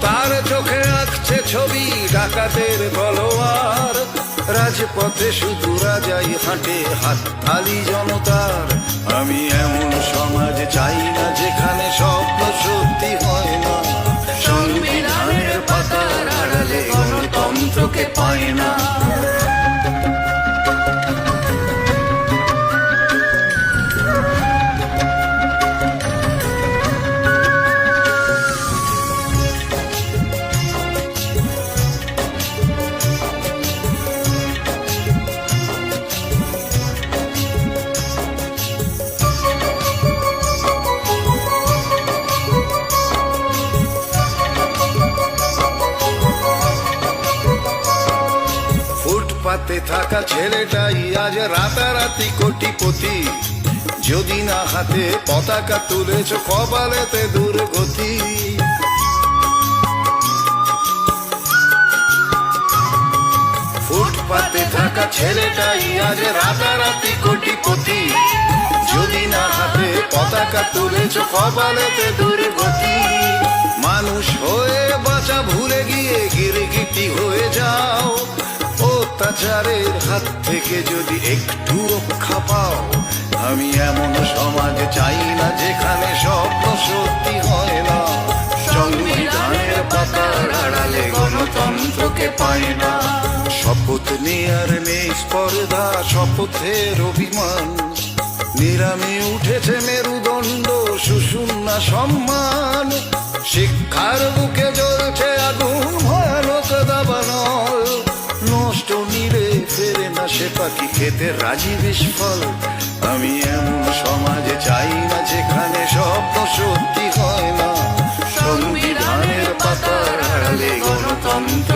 তার চোখে আঁকছে ছবি ডাকাতের তলোয়ার। রাজপথে শুধু রাজাই হাঁটে, হাত খালি জনতার। আমি এমন সমাজ চাই না যেখানে স্বপ্ন সত্যি হয় না, সংবিধানের পাতার আড়ালে গণতন্ত্রকে পায় না। ফুটপাতে থাকা ছেলেটাই আজ রাতারাতি কোটিপতি। যদি না হাতে পতাকা তুলেছ কপালেতে দুর্গতি। ফুটপাতে থাকা ছেলেটাই আজ রাতারাতি কোটিপতি। যদি না হাতে পতাকা তুলেছ কপালেতে দুর্গতি। মানুষ হয়ে বাঁচা ভুলে গিয়ে গিরগিটি হয়ে যাও। অত্যাচারের হাত থেকে যদি একটু রক্ষা পাও। আমি এমন সমাজ চাই না যেখানে স্বপ্ন সত্যি হয় না, সংবিধানের পাতার আড়ালে গণতন্ত্রকে পায় না। শপথ নেয়ার নেই স্পর্ধা, শপথের অভিমান। নিরামে উঠেছে মেরুদণ্ড, সুশূন্যা সম্মান। শিক্ষার বুকে জ্বলছে আগুন, ভয়ানক দাবানল। নষ্ট নিলে ফেরে না সে পাখি, খেতে রাজি বিস্ফল। আমি এমন সমাজে চাই না যেখানে স্বপ্ন সত্যি হয় না, সংবিধানের পাতার আড়ালে গণতন্ত্র